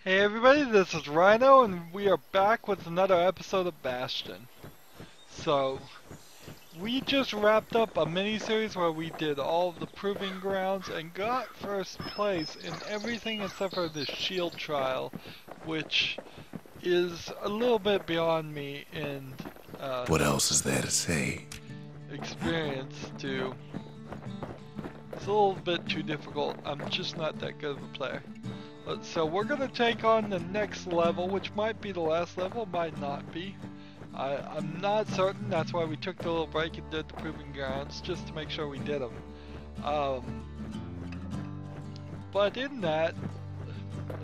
Hey everybody, this is Rydo, and we are back with another episode of Bastion. So, we just wrapped up a mini-series where we did all of the proving grounds and got first place in everything except for the shield trial, which is a little bit beyond me in What else is there to say? experience to... It's a little bit too difficult. I'm just not that good of a player. So we're going to take on the next level, which might be the last level, might not be. I'm not certain, that's why we took the little break and did the proving grounds, just to make sure we did them. But in that,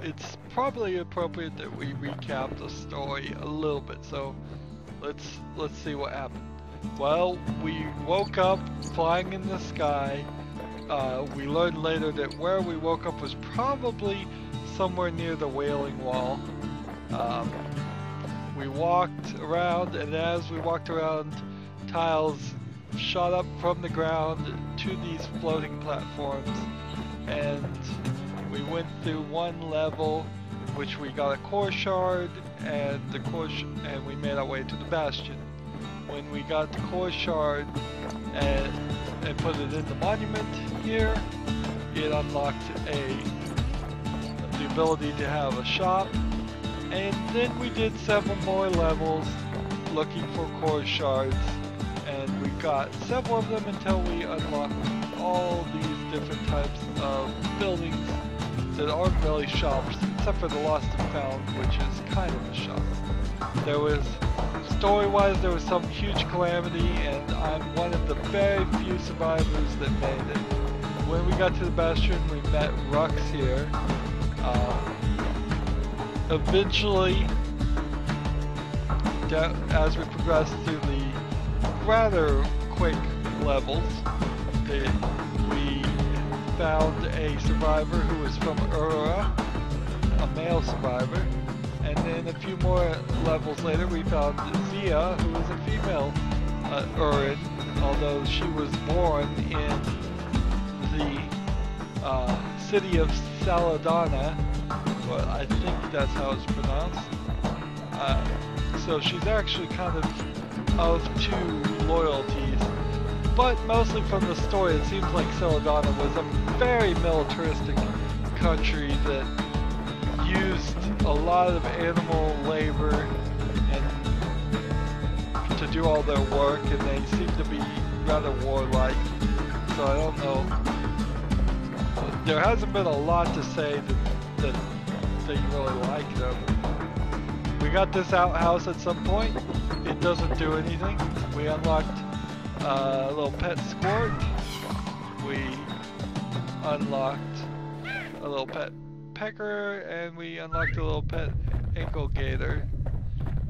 it's probably appropriate that we recap the story a little bit, so let's see what happened. Well, we woke up flying in the sky. We learned later that where we woke up was probably somewhere near the Wailing Wall. We walked around, and as we walked around, tiles shot up from the ground to these floating platforms, and we went through one level, which we got a core shard, and we made our way to the Bastion. When we got the core shard and put it in the monument here, it unlocked the ability to have a shop, and then we did several more levels looking for core shards, and we got several of them until we unlocked all these different types of buildings that aren't really shops, except for the Lost and Found, which is kind of a shop. There was, story-wise, there was some huge calamity, and I'm one of the very few survivors that made it. When we got to the Bastion, we met Rux here. Eventually, as we progressed through the rather quick levels, we found a survivor who was from Ura, a male survivor, and then a few more levels later we found Zia, who was a female Urin, although she was born in the city of Saladana. Well, I think that's how it's pronounced. So she's actually kind of two loyalties. But mostly from the story, it seems like Saladana was a very militaristic country that used a lot of animal labor and to do all their work, and they seem to be rather warlike. So I don't know. There hasn't been a lot to say that you really like them. We got this outhouse at some point. It doesn't do anything. We unlocked a little pet squirt. We unlocked a little pet pecker, and we unlocked a little pet ankle gator.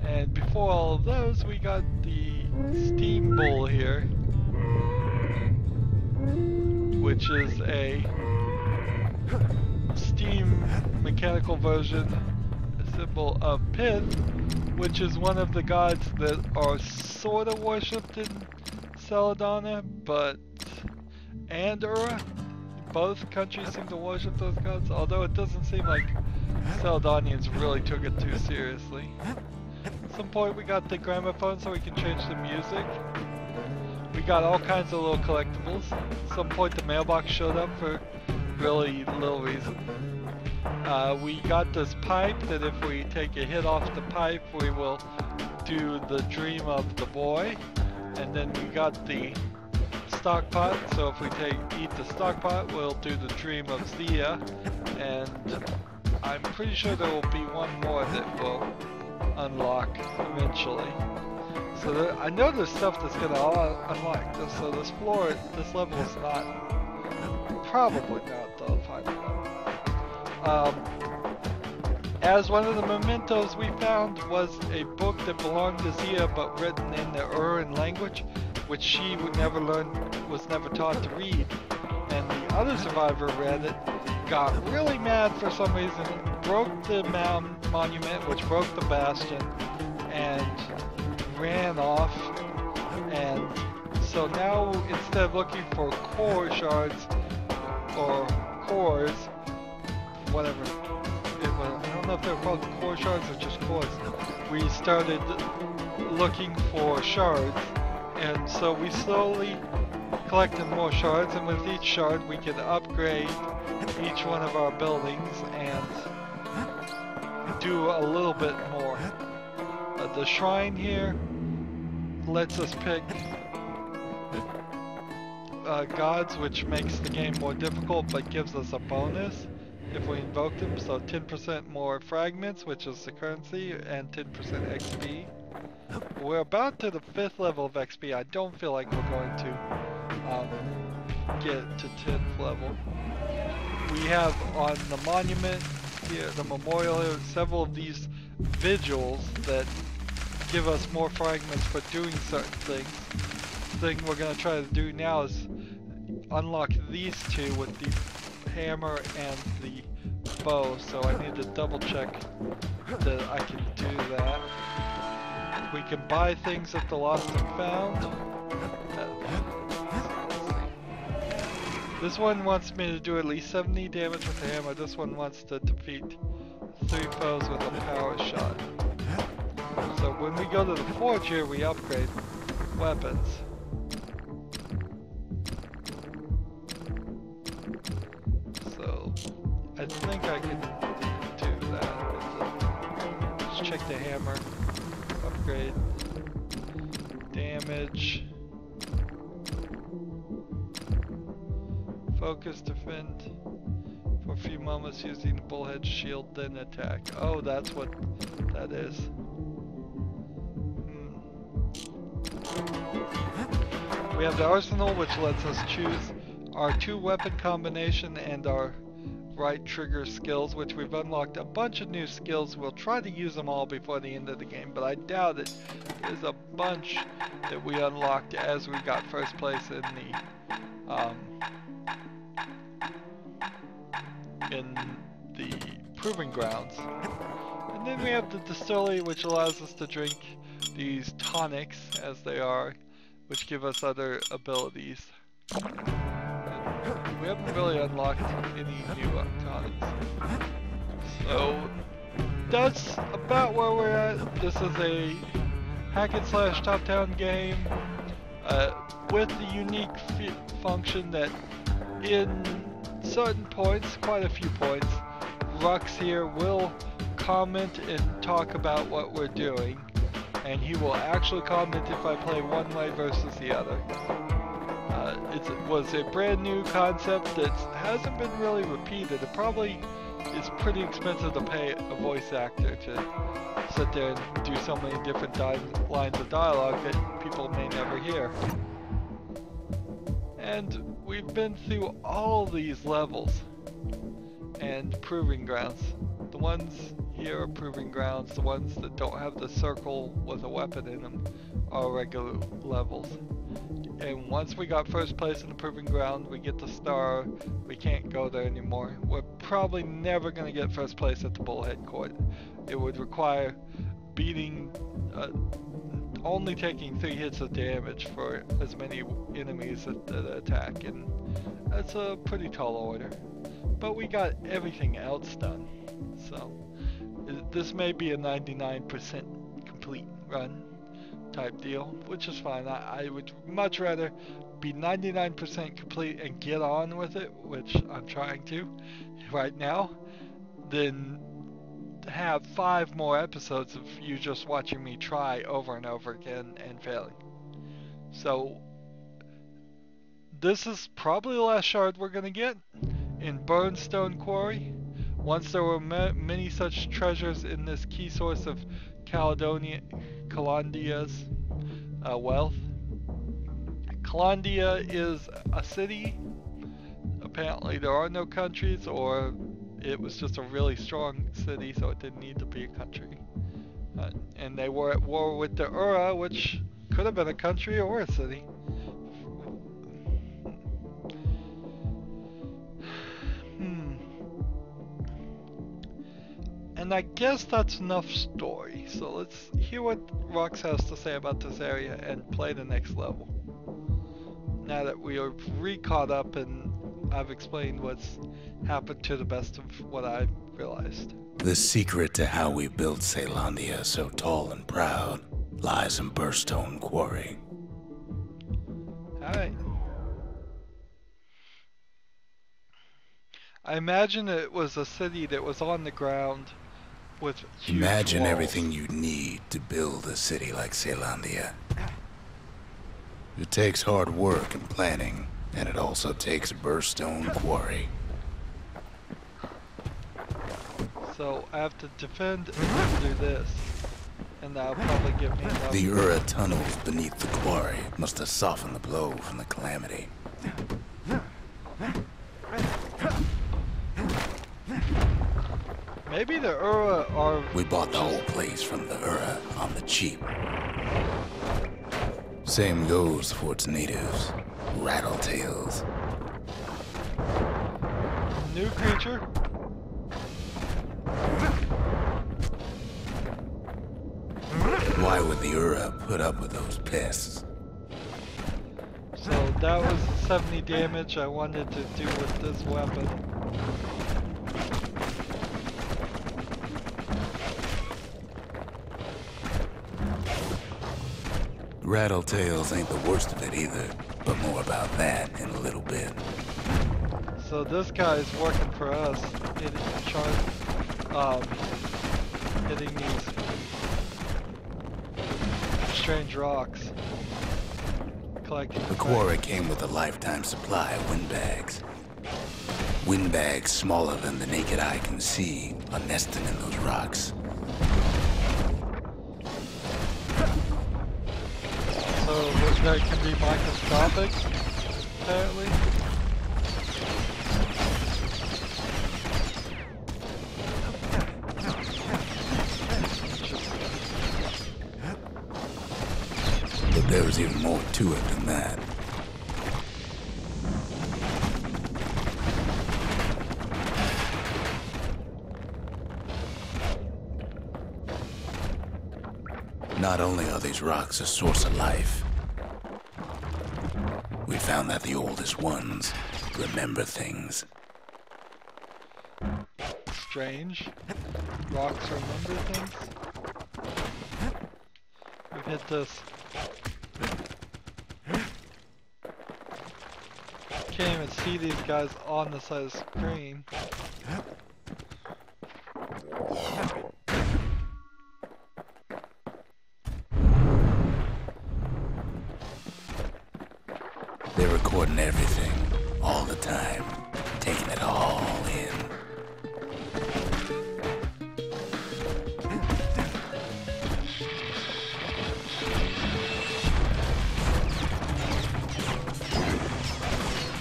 And before all of those, we got the steam bull here, which is a steam mechanical version, a symbol of Pith, which is one of the gods that are sort of worshipped in Saladana, and Ura. Both countries seem to worship those gods, although it doesn't seem like Saladanians really took it too seriously. At some point we got the gramophone so we can change the music. We got all kinds of little collectibles. At some point the mailbox showed up for really little reason. We got this pipe that if we take a hit off the pipe, we will do the dream of the boy. And then we got the stock pot, so if we eat the stock pot, we'll do the dream of Zia. And I'm pretty sure there will be one more that will unlock eventually. So I know there's stuff that's gonna unlock this. So this level is probably not the final level. As one of the mementos we found was a book that belonged to Zia but written in the Urin language, which she was never taught to read. And the other survivor read it, got really mad for some reason, broke the monument, which broke the Bastion, and ran off. And so now, instead of looking for core shards or cores, whatever it was, I don't know if they're called core shards or just cores. We started looking for shards, and so we slowly collected more shards, and with each shard we could upgrade each one of our buildings and do a little bit more. The shrine here lets us pick gods, which makes the game more difficult but gives us a bonus if we invoke them. So 10% more fragments, which is the currency, and 10% XP. We're about to the 5th level of XP. I don't feel like we're going to get to 10th level. We have on the monument here, the memorial here, several of these vigils that give us more fragments for doing certain things. The thing we're going to try to do now is unlock these two with the hammer and the bow, so I need to double check that I can do that. We can buy things at the Lost and Found. This one wants me to do at least 70 damage with the hammer. This one wants to defeat 3 foes with a power shot. So when we go to the forge here, we upgrade weapons. So I think I can do that. Let's check the hammer. Upgrade. Damage. Focus, defend for a few moments using the bullhead shield, then attack. Oh, that's what that is. We have the arsenal, which lets us choose our 2 weapon combination and our right trigger skills, which we've unlocked a bunch of new skills. We'll try to use them all before the end of the game, but I doubt it. There's a bunch that we unlocked as we got first place in the proving grounds. And then we have the distillery, which allows us to drink these tonics, as they are, which give us other abilities. And we haven't really unlocked any new tonics. So that's about where we're at. This is a hack and slash top-down game with the unique function that in certain points, quite a few points, Rux here will comment and talk about what we're doing, and he will actually comment if I play one way versus the other. It was a brand new concept that hasn't been really repeated. It probably is pretty expensive to pay a voice actor to sit there and do so many different lines of dialogue that people may never hear. And we've been through all these levels and proving grounds. The ones here are proving grounds. The ones that don't have the circle with a weapon in them are regular levels. And once we got first place in the proving ground, we get the star. We can't go there anymore. We're probably never going to get first place at the Bullhead Court. It would require beating, only taking 3 hits of damage for as many enemies that attack, and that's a pretty tall order. But we got everything else done, so this may be a 99% complete run type deal, which is fine. I would much rather be 99% complete and get on with it, which I'm trying to right now, than have 5 more episodes of you just watching me try over and over again and failing. So this is probably the last shard we're gonna get in Burnstone Quarry. Once there were many such treasures in this key source of Calandia's wealth. Calandia is a city. Apparently there are no countries, or it was just a really strong city, so it didn't need to be a country. And they were at war with the Ura, which could have been a country or a city. And I guess that's enough story. So let's hear what Rox has to say about this area and play the next level. Now that we are re-caught up and I've explained what's happened to the best of what I realized. The secret to how we built Caelandia so tall and proud lies in Burstone Quarry. Alright. I imagine it was a city that was on the ground with huge Imagine walls. everything you need to build a city like Caelandia. It takes hard work and planning, and it also takes a Burstone Quarry. So I have to defend and do this. And that'll probably give me enough. The Ura tunnels beneath the quarry must have softened the blow from the Calamity. Maybe the Ura are... We bought the whole place from the Ura on the cheap. Same goes for its natives, Rattletails. New creature. Why would the Ura put up with those pests? So that was the 70 damage I wanted to do with this weapon. Rattletails ain't the worst of it either, but more about that in a little bit. So this guy's working for us, hitting these strange rocks. Collecting The quarry came with a lifetime supply of windbags. Windbags smaller than the naked eye can see are nesting in those rocks. So windbag can be microscopic, apparently. But there was even more to it than that. Not only are these rocks a source of life, we found that the oldest ones remember things. Strange. Rocks remember things. We've hit this. Can't even see these guys on the side of the screen. They're recording everything, all the time, taking it all in.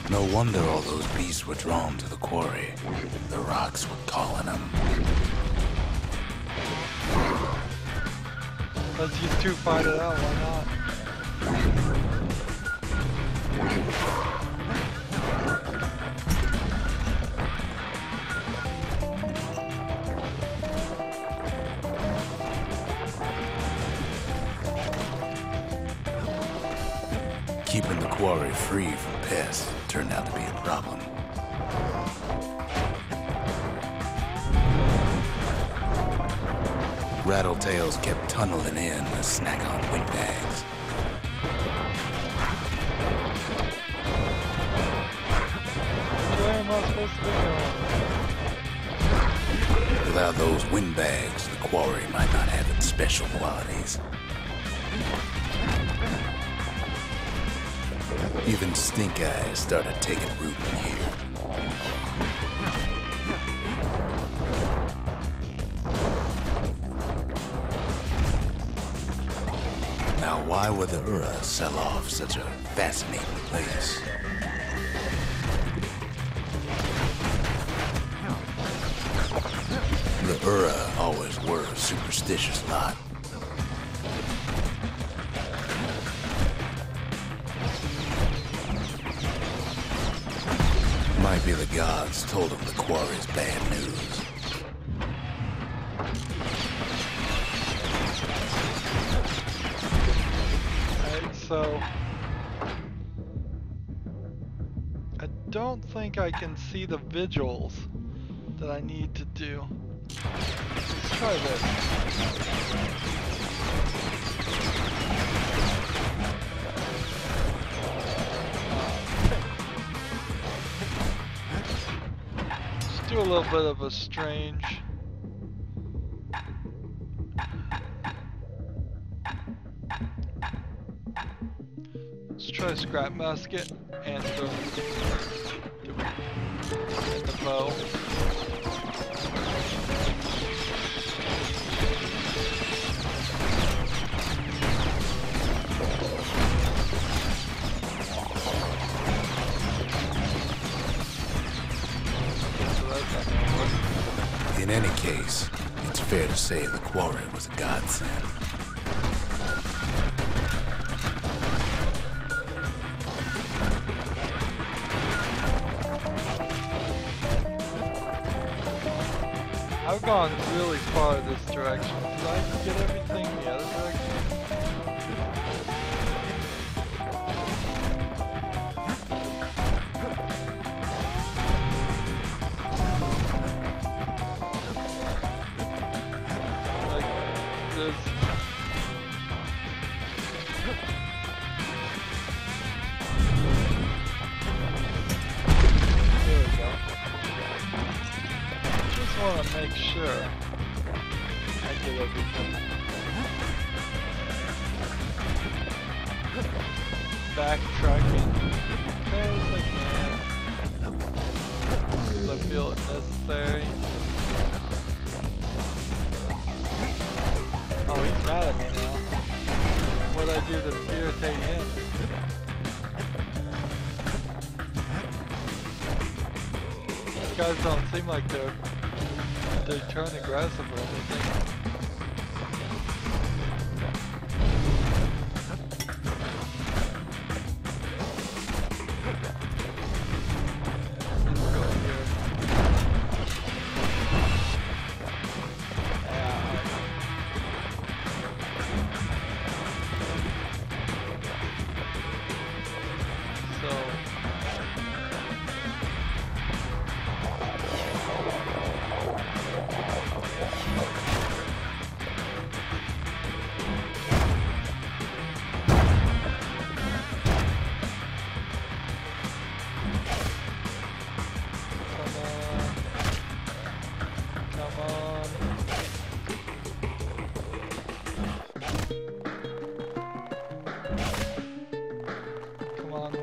No wonder all those beasts were drawn to the quarry. The rocks were calling them. Let's you two fight it out, why not? Keeping the quarry free from pests turned out to be a problem. Rattletails kept tunneling in to snack on windbags. Where am I supposed to be going? Without those windbags, the quarry might not have its special qualities. Even stink eyes started taking root in here. Now, why would the Ura sell off such a fascinating place? The Ura always were a superstitious lot. Might be the gods told him the quarry's bad news. Alright, so I don't think I can see the vigils that I need to do. Let's try this. Let's do a little bit of a strange. Let's try scrap musket and the bow. In any case, it's fair to say the quarry was a godsend. I've gone really far this direction. Did I get everything the other direction? Like, there's... There we go. Just want to make sure I get everything. Backtracking as I can. If I feel it necessary. Oh, he's mad at me now. What'd I do to irritate him? These guys don't seem like they turn aggressive or anything. Let's go here. So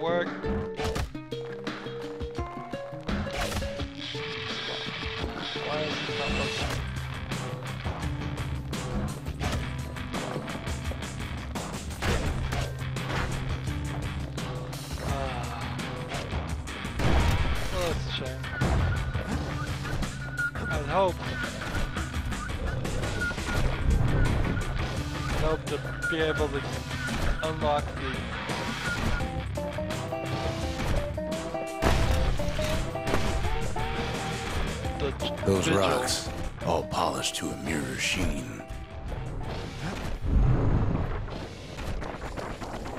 work. Why is it not working? Well, that's a shame. I'd hope to be able to unlock those rocks, all polished to a mirror sheen.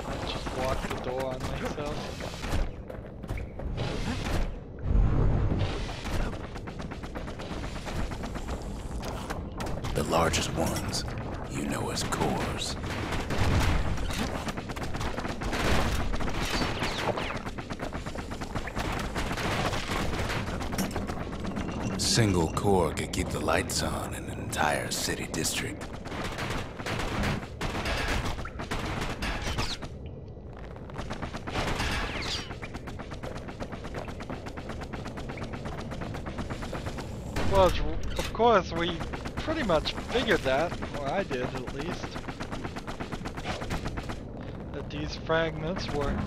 I'll just lock the door on myself. The largest ones, you know as cores. Single core could keep the lights on in an entire city district. Well, of course, we pretty much figured that, or I did at least, that these fragments were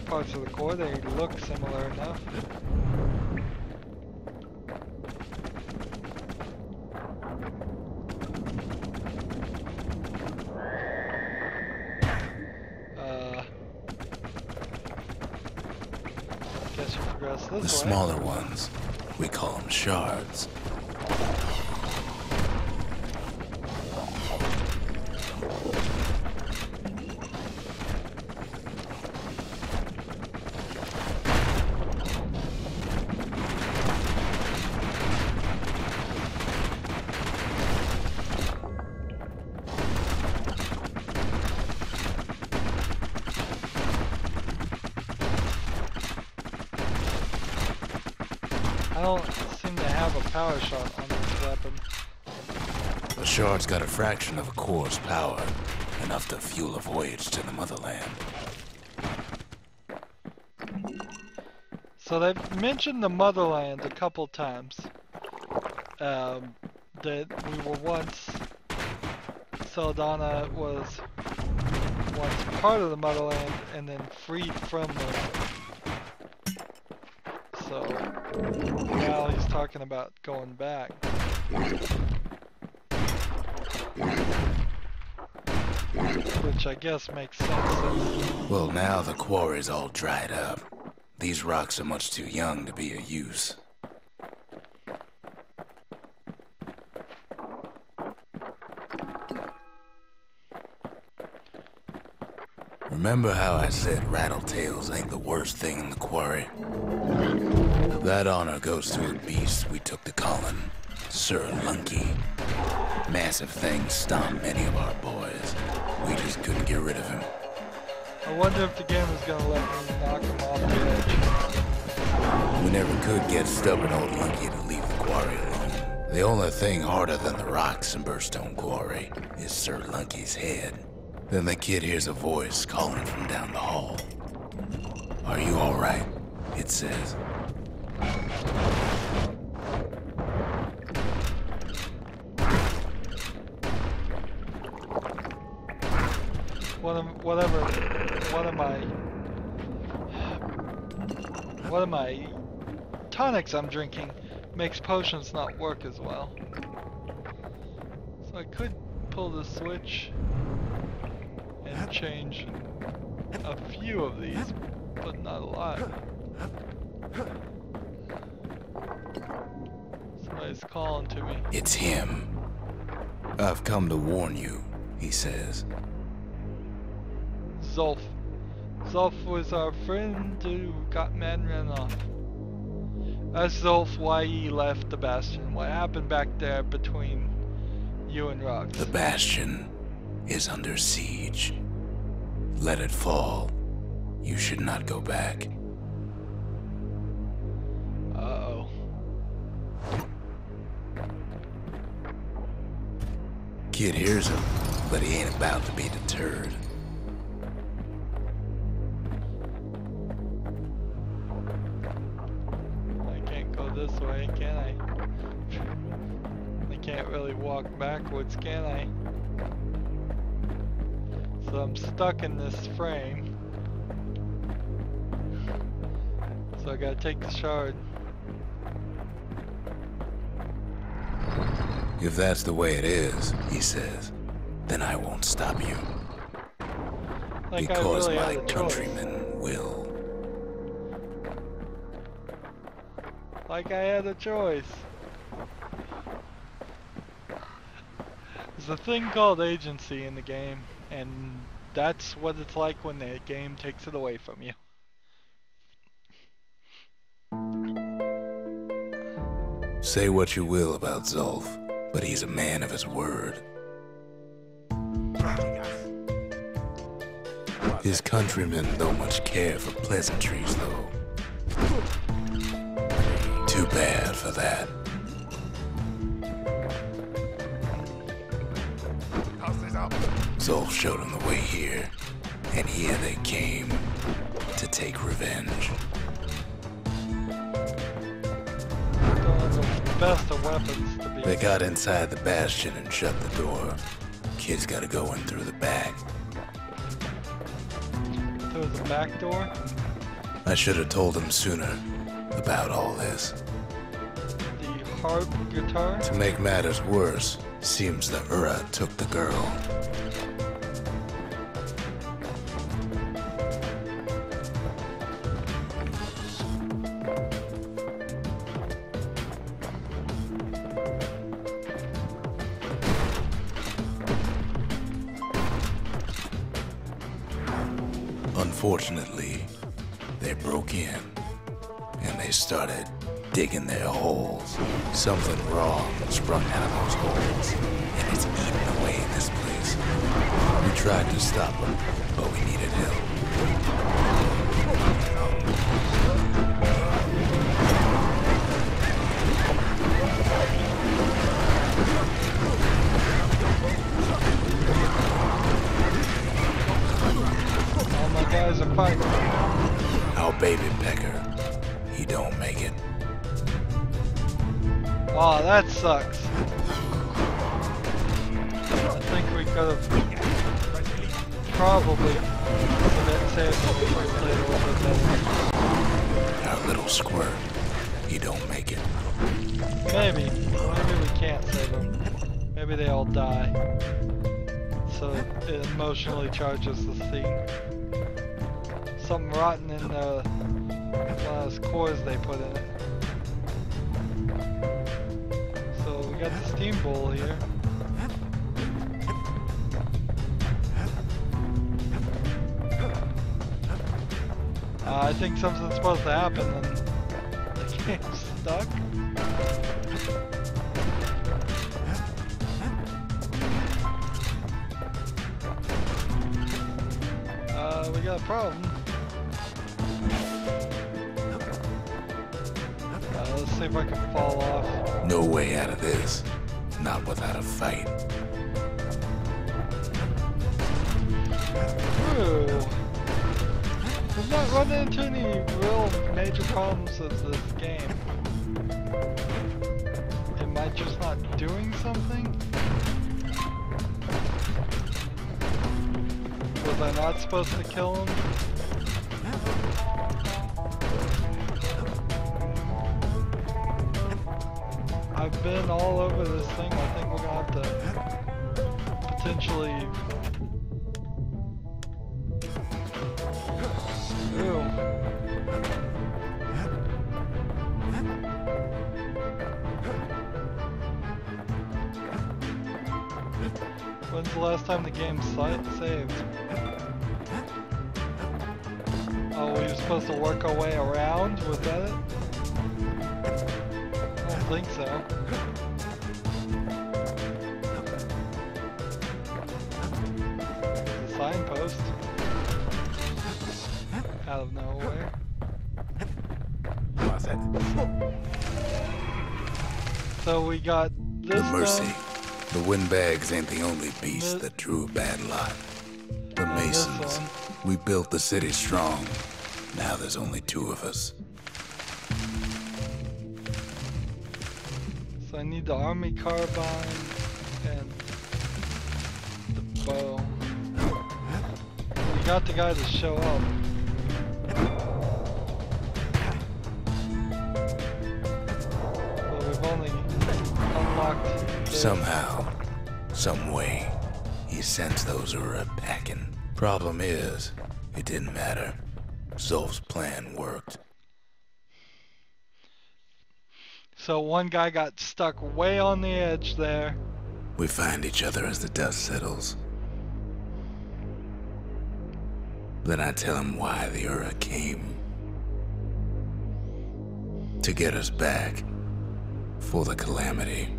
parts of the core. They look similar enough. Guess you progress this way. The smaller ones, we call them shards. don't seem to have a power shot on this weapon. The shard's got a fraction of a core's power, enough to fuel a voyage to the motherland. So they've mentioned the motherland a couple times. That we were once, Celadana was once part of the motherland and then freed from the. So now he's talking about going back. Which I guess makes sense. Well, now the quarry's all dried up. These rocks are much too young to be of use. Remember how I said rattletails ain't the worst thing in the quarry? That honor goes to a beast we took to Colin, Sir Lunky. Massive thing stomped many of our boys. We just couldn't get rid of him. I wonder if the game is gonna let me knock him off the edge. We never could get stubborn old Lunky to leave the quarry alone. The only thing harder than the rocks in Burstone Quarry is Sir Lunky's head. Then the kid hears a voice calling from down the hall. "Are you all right?" it says. One of my tonics I'm drinking makes potions not work as well. So I could pull the switch and change a few of these, but not a lot. Somebody's calling to me. It's him. "I've come to warn you," he says. Zulf. Zulf was our friend who got mad and ran off. Ask Zulf why he left the Bastion. What happened back there between you and Rox? The Bastion is under siege. Let it fall. You should not go back. Uh-oh. Kid hears him, but he ain't about to be deterred. I can't go this way, can I? I can't really walk backwards, can I? So I'm stuck in this frame. So I gotta take the shard. If that's the way it is, he says, then I won't stop you. Like Because I really my had a countrymen will. Like I had a choice. There's a thing called agency in the game, and that's what it's like when the game takes it away from you. Say what you will about Zulf, but he's a man of his word. His countrymen don't much care for pleasantries, though. Too bad for that. Zulf showed him the way here, and here they came to take revenge. Don't have the best of weapons to be. They got inside the Bastion and shut the door. Kid's gotta go in through the back. Through the back door? I should have told him sooner about all this. The harp guitar? To make matters worse, seems the Ura took the girl. Unfortunately, they broke in, and they started digging their holes. Something wrong sprung out of those holes, and it's eating away at this place. We tried to stop them, but we needed help. fine. Our baby pecker, he don't make it. Wow, that sucks. I think we could have probably saved him if we played a little bit better. Our little squirt, he don't make it. Maybe we can't save them. Maybe they all die. So it emotionally charges the scene. Something rotten in one of those cores they put in it. So we got the steam bowl here. I think something's supposed to happen and the game's stuck. We got a problem. Let's see if I can fall off. No way out of this. Not without a fight. Ooh. We've not run into any real major problems with this game. Am I just not doing something? Was I not supposed to kill him? I've been all over this thing. I think we're gonna have to potentially... Ooh. When's the last time the game saved? Oh, we were supposed to work our way around? Was that it? I don't think so. There's a signpost. Out of nowhere. So we got this Mercy. The windbags ain't the only beast that drew a bad lot. The Masons. We built the city strong. Now there's only two of us. So I need the army carbine and the bow. We got the guy to show up. But we've only unlocked this. Somehow, some way, he sensed those who were packing. Problem is, it didn't matter. Zolf's plan worked. So one guy got stuck way on the edge there. We find each other as the dust settles. Then I tell him why the Ura came. To get us back. For the Calamity.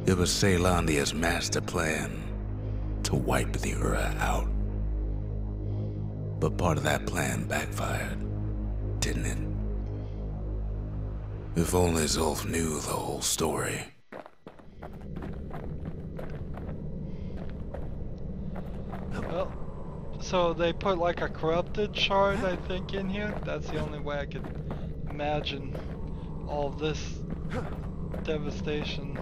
It was Caelandia's master plan to wipe the Ura out. But part of that plan backfired, didn't it? If only Zolf knew the whole story. Well, so they put like a corrupted shard, I think, in here. That's the only way I could imagine all this devastation.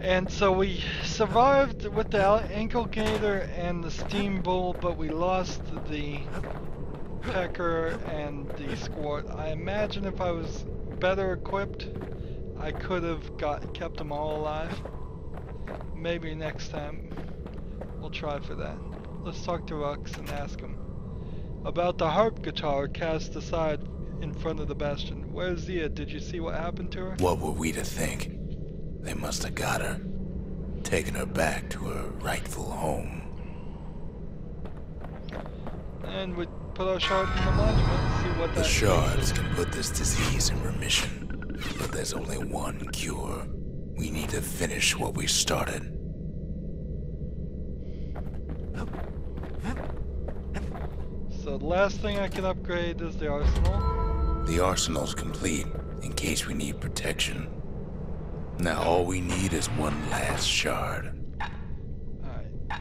And so we survived with the Inculcator and the Steam Bull, but we lost the Pecker and the Squirt. I imagine if I was better equipped, I could have kept them all alive. Maybe next time we'll try for that. Let's talk to Rux and ask him about the harp guitar cast aside in front of the Bastion. Where's Zia? Did you see what happened to her? What were we to think? They must have got her, taken her back to her rightful home. And we put our shard in the monument, see what that The means. shards can put this disease in remission, but there's only one cure. We need to finish what we started. So the last thing I can upgrade is the arsenal. The arsenal's complete, in case we need protection. Now all we need is one last shard. Alright.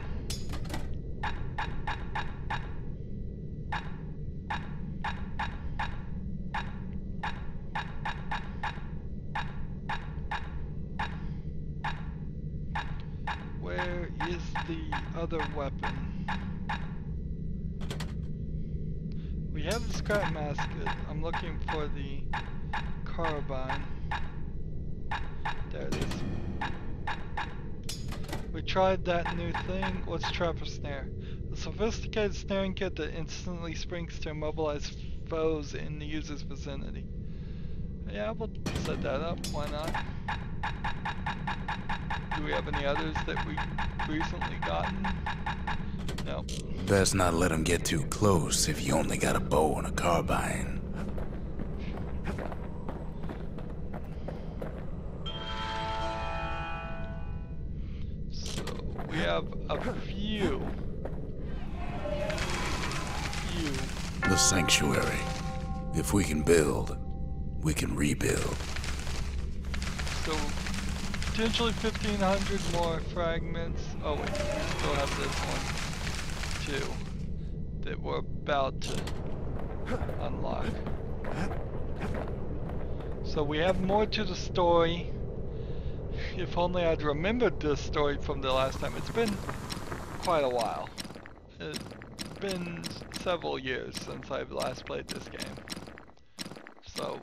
the other weapon? We have the scrap musket. I'm looking for the carbine. There it is. We tried that new thing. Let's try for snare. A sophisticated snaring kit that instantly springs to immobilize foes in the user's vicinity. Yeah, we'll set that up. Why not? Do we have any others that we've recently gotten? No. Best not let him get too close if you only got a bow and a carbine. So we have a few. The sanctuary. If we can build, we can rebuild. So potentially 1,500 more fragments. Oh wait, we still have this one too that we're about to unlock. So we have more to the story. If only I'd remembered this story from the last time. It's been quite a while. It's been several years since I've last played this game. So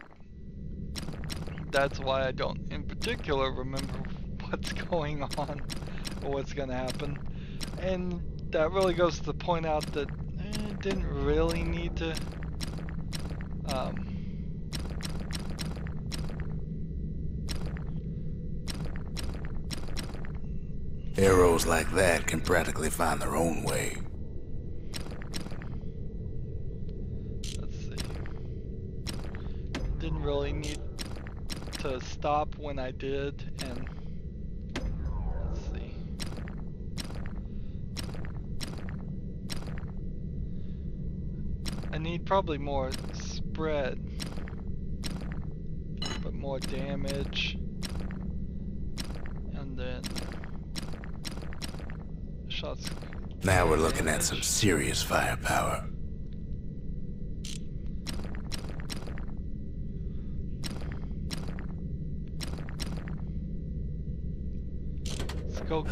that's why I don't in particular remember what's going on or what's gonna happen. And that really goes to point out that it didn't really need to Arrows like that can practically find their own way. let's see. Didn't really need to stop when I did, and let's see. I need probably more spread, but more damage, and then shots. Now we're looking at some serious firepower. Let's go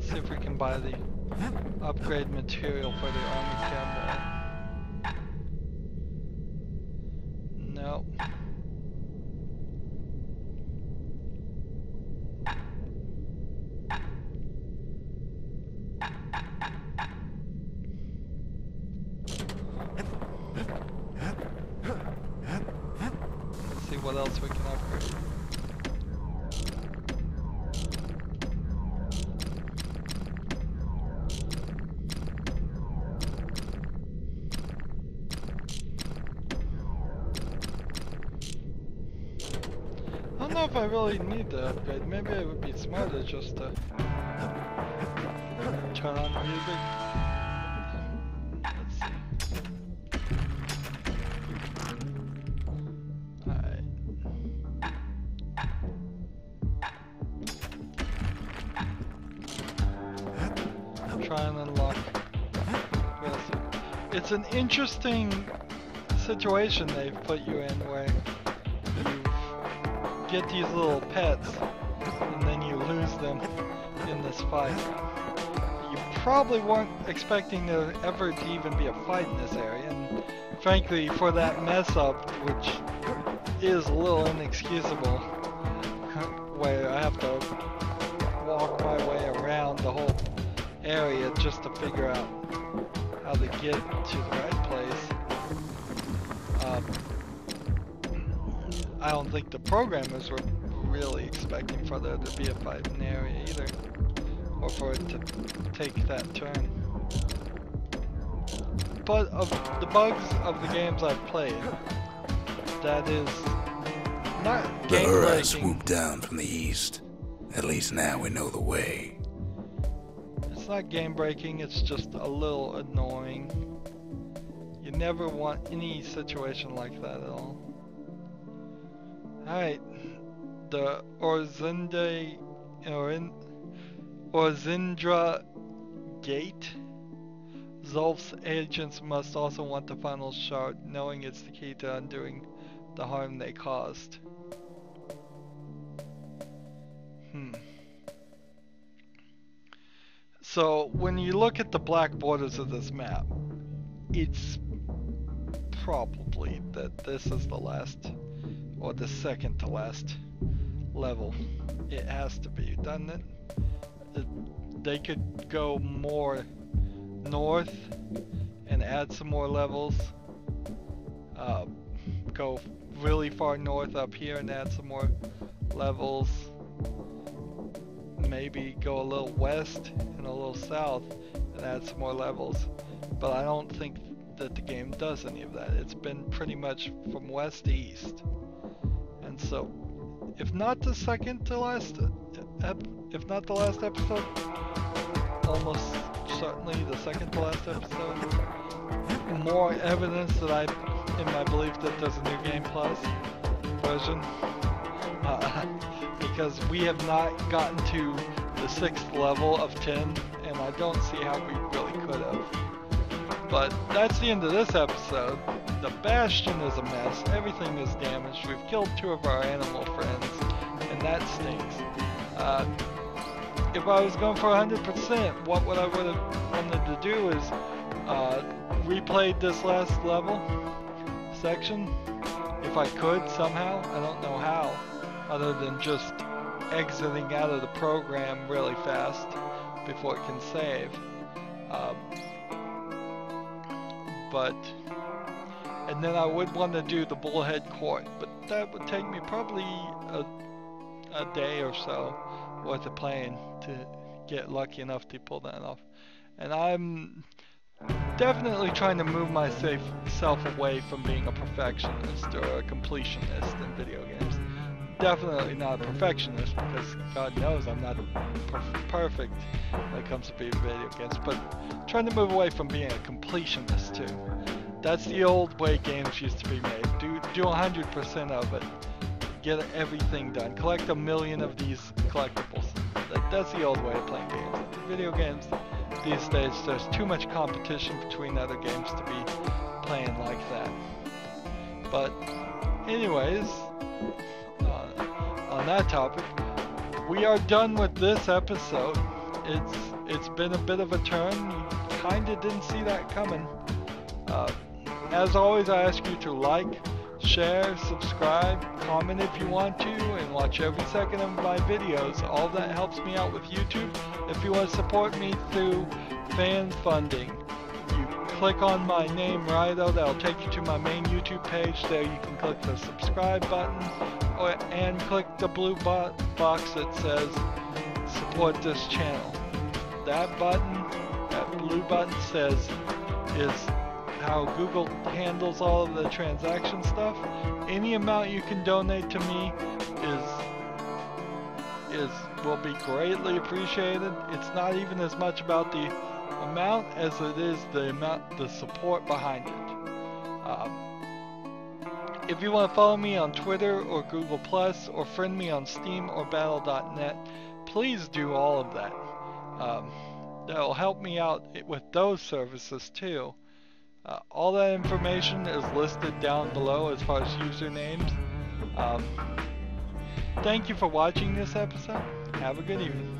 see if we can buy the upgrade material for the army combat. No. Let's see what else we can upgrade. I don't know if I really need the upgrade. Maybe it would be smarter just to turn on the music. Let's see. Alright. Try and unlock. It's an interesting situation they've put you in where you get these little pets and then you lose them in this fight. You probably weren't expecting there ever to even be a fight in this area, and frankly for that mess up, which is a little inexcusable, where I have to walk my way around the whole area just to figure out how to get to the right place. I don't think the programmers were really expecting for there to be a fight in the area either, or for it to take that turn. But of the bugs of the games I've played, that is not The game Ura breaking. swooped down from the east. At least now we know the way. It's not game breaking, it's just a little annoying. You never want any situation like that at all. Alright, the Orzindra Gate. Zolf's agents must also want the final shard, knowing it's the key to undoing the harm they caused. So when you look at the black borders of this map, it's probably that this is the last, or the second to last level. It has to be, doesn't it? They could go more north and add some more levels. Go really far north up here and add some more levels. Maybe go a little west and a little south and add some more levels. But I don't think that the game does any of that. It's been pretty much from west to east. And so, if not the second to last, if not the last episode, almost certainly the second to last episode, more evidence that in my belief that there's a New Game Plus version. Because we have not gotten to the 6th level of 10, and I don't see how we really could have. But that's the end of this episode. The Bastion is a mess. Everything is damaged. We've killed 2 of our animal friends, and that stinks. If I was going for 100%, what I would have wanted to do is replayed this last level section, if I could somehow. I don't know how, other than just exiting out of the program really fast before it can save. And then I would want to do the Bullhead Court, but that would take me probably a day or so worth of playing to get lucky enough to pull that off. And I'm definitely trying to move myself away from being a perfectionist or a completionist in video games. Definitely not a perfectionist, because God knows I'm not perfect when it comes to video games, but trying to move away from being a completionist too. That's the old way games used to be made. Do 100% of it. Get everything done. Collect 1 million of these collectibles. That's the old way of playing games. Video games these days, there's too much competition between other games to be playing like that. But anyways, on that topic, we are done with this episode. It's been a bit of a turn. You kinda didn't see that coming. As always, I ask you to like, share, subscribe, comment if you want to, and watch every second of my videos. All that helps me out with YouTube. If you want to support me through fan funding, you click on my name, Rydo. That'll take you to my main YouTube page. There you can click the subscribe button, and click the blue box that says support this channel. That blue button is how Google handles all of the transaction stuff. Any amount you can donate to me will be greatly appreciated. It's not even as much about the amount as it is the support behind it. If you want to follow me on Twitter or Google Plus, or friend me on Steam or Battle.net, please do all of that. That'll help me out with those services too. All that information is listed down below as far as usernames. Thank you for watching this episode. Have a good evening.